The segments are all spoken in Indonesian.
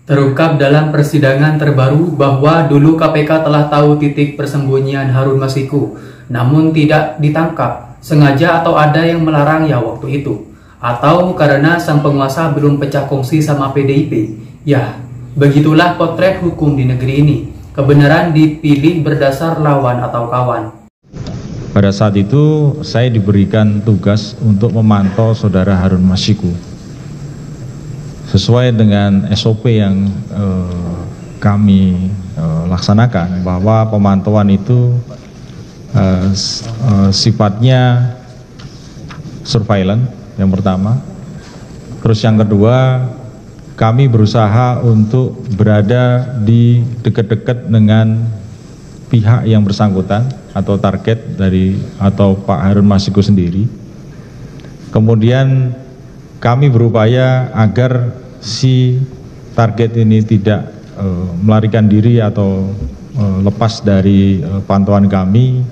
Terungkap dalam persidangan terbaru bahwa dulu KPK telah tahu titik persembunyian Harun Masiku, namun tidak ditangkap, sengaja atau ada yang melarangnya waktu itu. Atau karena sang penguasa belum pecah kongsi sama PDIP. Ya, begitulah potret hukum di negeri ini. Kebenaran dipilih berdasar lawan atau kawan. Pada saat itu saya diberikan tugas untuk memantau saudara Harun Masiku. Sesuai dengan SOP yang kami laksanakan, bahwa pemantauan itu sifatnya surveillance yang pertama. Terus yang kedua, kami berusaha untuk berada di dekat-dekat dengan pihak yang bersangkutan atau target dari atau Pak Harun Masiku sendiri. Kemudian kami berupaya agar si target ini tidak melarikan diri atau lepas dari pantauan kami.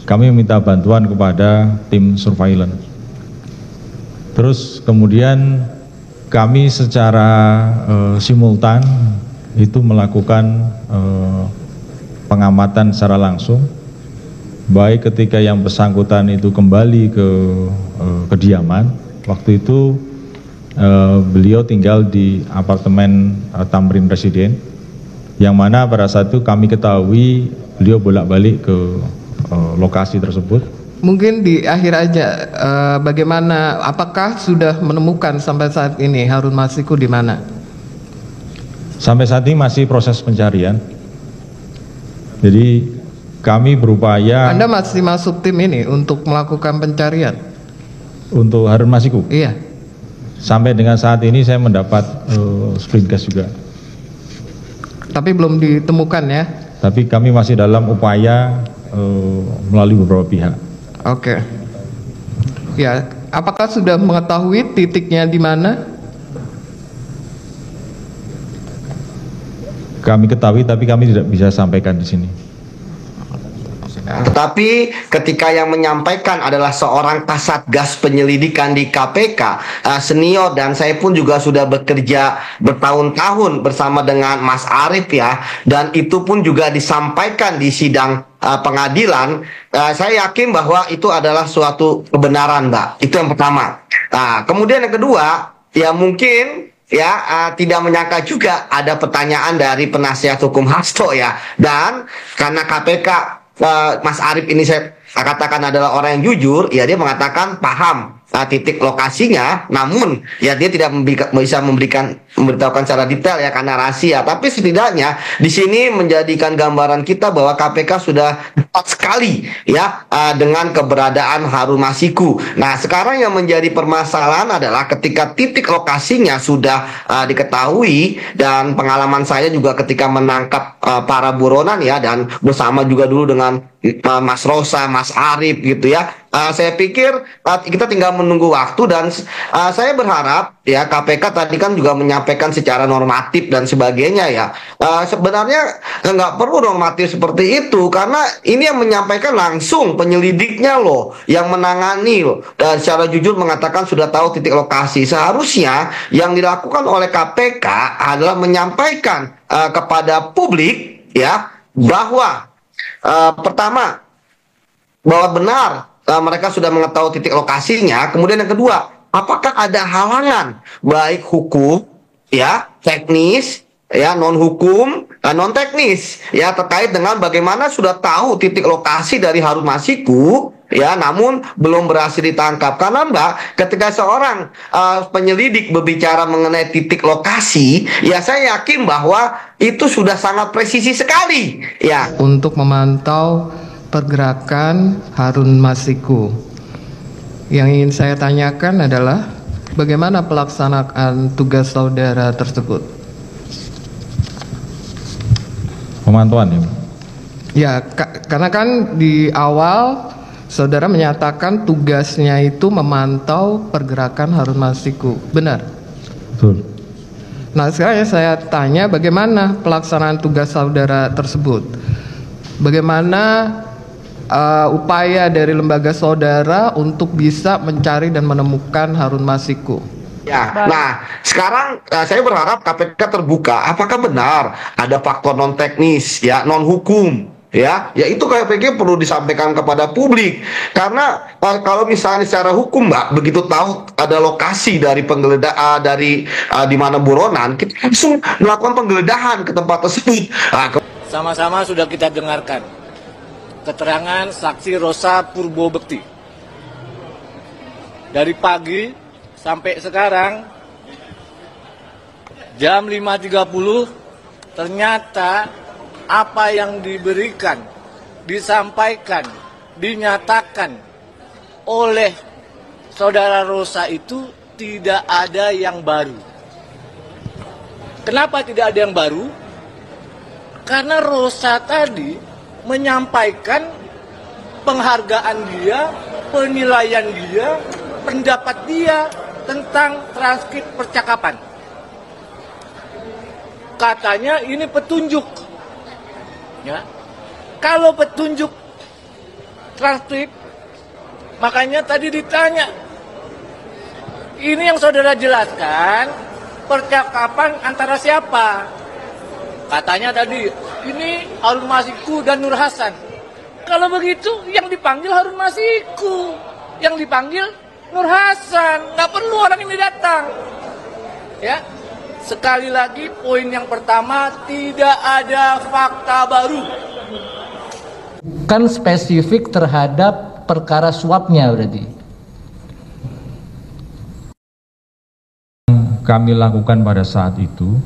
Kami meminta bantuan kepada tim surveillance. Terus kemudian kami secara simultan itu melakukan pengamatan secara langsung, baik ketika yang bersangkutan itu kembali ke kediaman. Waktu itu beliau tinggal di apartemen Tamrin Residen, yang mana pada saat itu kami ketahui beliau bolak-balik ke lokasi tersebut. Mungkin di akhir aja, bagaimana, apakah sudah menemukan sampai saat ini Harun Masiku di mana? Sampai saat ini masih proses pencarian. Jadi kami berupaya. Anda masih masuk tim ini untuk melakukan pencarian? Untuk Harun Masiku? Iya. Sampai dengan saat ini saya mendapat sprint gas juga. Tapi belum ditemukan ya? Tapi kami masih dalam upaya melalui beberapa pihak. Oke. Ya, apakah sudah mengetahui titiknya di mana? Kami ketahui, tapi kami tidak bisa sampaikan di sini. Tetapi ketika yang menyampaikan adalah seorang kasatgas penyelidikan di KPK, senior, dan saya pun juga sudah bekerja bertahun-tahun bersama dengan Mas Arief ya, dan itu pun juga disampaikan di sidang pengadilan. Saya yakin bahwa itu adalah suatu kebenaran, Mbak. Itu yang pertama. Kemudian yang kedua, ya mungkin tidak menyangka juga ada pertanyaan dari penasihat hukum Hasto ya, dan karena KPK Mas Arief ini saya katakan adalah orang yang jujur, ya dia mengatakan paham titik lokasinya, namun ya dia tidak bisa memberitahukan secara detail ya karena rahasia. Tapi setidaknya di sini menjadikan gambaran kita bahwa KPK sudah tepat sekali ya dengan keberadaan Harun Masiku. Nah, sekarang yang menjadi permasalahan adalah ketika titik lokasinya sudah diketahui, dan pengalaman saya juga ketika menangkap para buronan ya, dan bersama juga dulu dengan Mas Rosa, Mas Arief gitu ya. Saya pikir kita tinggal menunggu waktu, dan saya berharap ya KPK tadi kan juga menyampaikan secara normatif dan sebagainya ya. Sebenarnya nggak perlu normatif seperti itu, karena ini yang menyampaikan langsung penyelidiknya loh, yang menangani loh, dan secara jujur mengatakan sudah tahu titik lokasi. Seharusnya yang dilakukan oleh KPK adalah menyampaikan kepada publik ya bahwa pertama bahwa benar mereka sudah mengetahui titik lokasinya. Kemudian yang kedua, apakah ada halangan baik hukum ya, teknis ya, non hukum, non teknis ya, terkait dengan bagaimana sudah tahu titik lokasi dari Harun Masiku ya, namun belum berhasil ditangkap. Karena Mbak, ketika seorang penyelidik berbicara mengenai titik lokasi, ya saya yakin bahwa itu sudah sangat presisi sekali ya. Untuk memantau pergerakan Harun Masiku, yang ingin saya tanyakan adalah bagaimana pelaksanaan tugas saudara tersebut? Pemantauan ya? Ya, karena kan di awal saudara menyatakan tugasnya itu memantau pergerakan Harun Masiku, benar? Betul. Nah, sekarang saya tanya bagaimana pelaksanaan tugas saudara tersebut? Bagaimana upaya dari lembaga saudara untuk bisa mencari dan menemukan Harun Masiku? Ya, nah sekarang saya berharap KPK terbuka. Apakah benar ada faktor non teknis, ya, non hukum, ya itu KPK perlu disampaikan kepada publik. Karena kalau misalnya secara hukum, Mbak, begitu tahu ada lokasi dari penggeledahan dari di mana buronan, kita langsung melakukan penggeledahan ke tempat tersebut. Sama-sama sudah kita dengarkan keterangan saksi Rosa Purbobekti dari pagi sampai sekarang jam 5.30 ternyata apa yang diberikan, disampaikan, dinyatakan oleh saudara Rosa itu tidak ada yang baru. Kenapa tidak ada yang baru? Karena Rosa tadi menyampaikan penghargaan dia, penilaian dia, pendapat dia tentang transkrip percakapan. Katanya ini petunjuk. Ya. Kalau petunjuk transkrip, makanya tadi ditanya. Ini yang saudara jelaskan, percakapan antara siapa? Katanya tadi, ini Harun Masiku dan Nur Hasan. Kalau begitu, yang dipanggil Harun Masiku. Yang dipanggil Nur Hasan, nggak perlu orang ini datang. Ya, sekali lagi poin yang pertama, tidak ada fakta baru. Kan spesifik terhadap perkara suapnya berarti. Kami lakukan pada saat itu,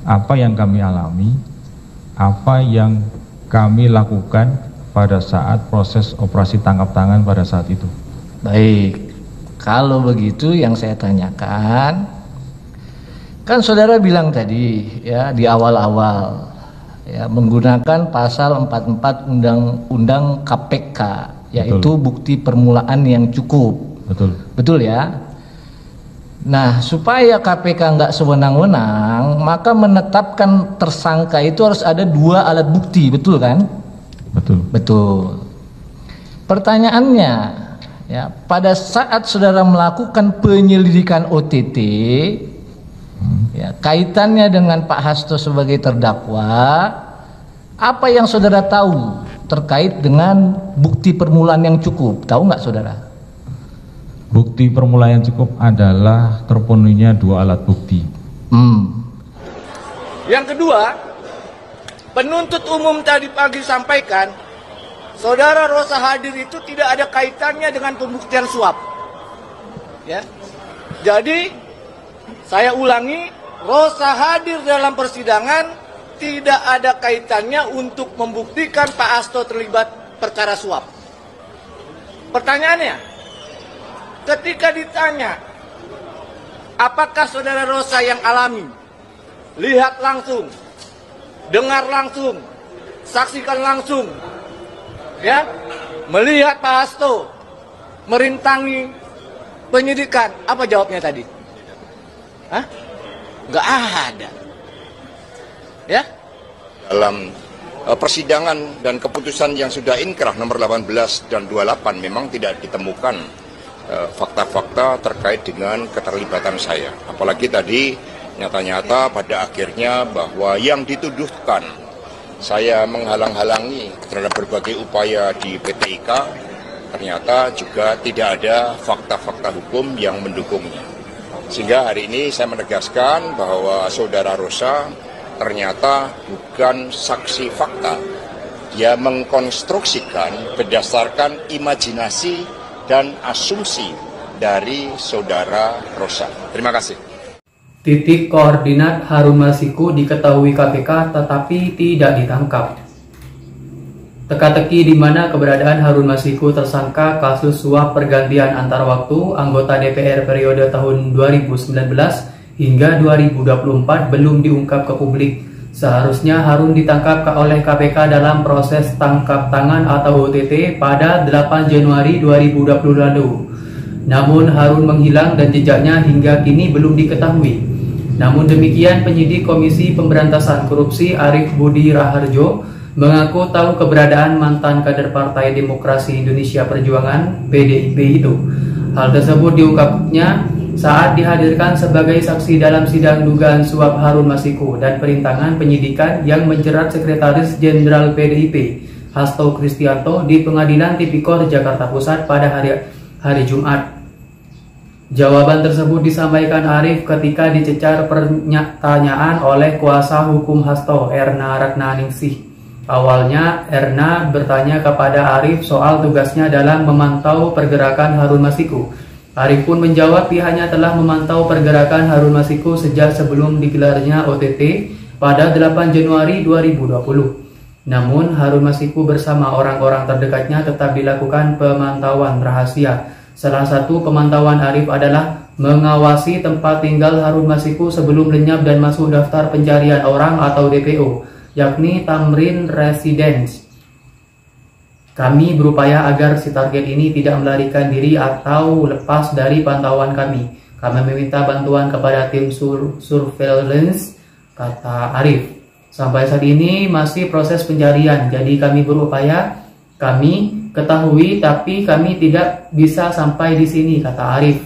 apa yang kami alami, apa yang kami lakukan pada saat proses operasi tangkap tangan pada saat itu. Baik, kalau begitu yang saya tanyakan, kan saudara bilang tadi ya di awal-awal ya menggunakan pasal 44 Undang-Undang KPK, yaitu bukti permulaan yang cukup. Betul ya. Nah, supaya KPK nggak sewenang-wenang, maka menetapkan tersangka itu harus ada 2 alat bukti, betul kan? Betul. Pertanyaannya, ya, pada saat saudara melakukan penyelidikan OTT, ya, kaitannya dengan Pak Hasto sebagai terdakwa, apa yang saudara tahu terkait dengan bukti permulaan yang cukup? Tahu nggak saudara? Bukti permulaan yang cukup adalah terpenuhinya 2 alat bukti. Yang kedua, penuntut umum tadi pagi sampaikan, saudara Rosa hadir itu tidak ada kaitannya dengan pembuktian suap. Ya. Jadi, saya ulangi, Rosa hadir dalam persidangan tidak ada kaitannya untuk membuktikan Pak Hasto terlibat perkara suap. Pertanyaannya, ketika ditanya, apakah saudara Rosa yang alami, lihat langsung, dengar langsung, saksikan langsung, ya, melihat Pak Hasto merintangi penyidikan, apa jawabnya tadi? Hah? Nggak ada. Ya? Dalam persidangan dan keputusan yang sudah inkrah nomor 18 dan 28 memang tidak ditemukan fakta-fakta terkait dengan keterlibatan saya. Apalagi tadi nyata-nyata pada akhirnya bahwa yang dituduhkan saya menghalang-halangi terhadap berbagai upaya di PT IKA, ternyata juga tidak ada fakta-fakta hukum yang mendukungnya. Sehingga hari ini saya menegaskan bahwa saudara Rosa ternyata bukan saksi fakta. Dia mengkonstruksikan berdasarkan imajinasi dan asumsi dari saudara Rosa. Terima kasih. Titik koordinat Harun Masiku diketahui KPK tetapi tidak ditangkap. Teka-teki di mana keberadaan Harun Masiku tersangka kasus suap pergantian antar waktu anggota DPR periode tahun 2019 hingga 2024 belum diungkap ke publik. Seharusnya Harun ditangkap oleh KPK dalam proses tangkap tangan atau OTT pada 8 Januari 2020 lalu. Namun Harun menghilang dan jejaknya hingga kini belum diketahui. Namun demikian, penyidik Komisi Pemberantasan Korupsi Arief Budi Raharjo mengaku tahu keberadaan mantan kader Partai Demokrasi Indonesia Perjuangan (PDIP) itu. Hal tersebut diungkapnya saat dihadirkan sebagai saksi dalam sidang dugaan suap Harun Masiku dan perintangan penyidikan yang menjerat Sekretaris Jenderal PDIP Hasto Kristianto di Pengadilan Tipikor Jakarta Pusat pada hari Jumat. Jawaban tersebut disampaikan Arief ketika dicecar pertanyaan oleh kuasa hukum Hasto, Erna Ratnaningsih. Awalnya, Erna bertanya kepada Arief soal tugasnya dalam memantau pergerakan Harun Masiku. Arief pun menjawab pihaknya telah memantau pergerakan Harun Masiku sejak sebelum digelarnya OTT pada 8 Januari 2020. Namun, Harun Masiku bersama orang-orang terdekatnya tetap dilakukan pemantauan rahasia. Salah satu pemantauan Arief adalah mengawasi tempat tinggal Harun Masiku sebelum lenyap dan masuk daftar pencarian orang atau DPO, yakni Tamrin Residence. Kami berupaya agar si target ini tidak melarikan diri atau lepas dari pantauan kami. Kami meminta bantuan kepada tim surveillance, kata Arief. Sampai saat ini masih proses pencarian, jadi kami berupaya. Kami ketahui tapi kami tidak bisa sampai di sini, kata Arief.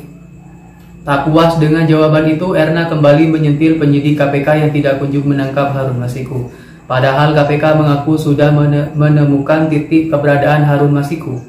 Tak puas dengan jawaban itu, Erna kembali menyentil penyidik KPK yang tidak kunjung menangkap Harun Masiku. Padahal KPK mengaku sudah menemukan titik keberadaan Harun Masiku.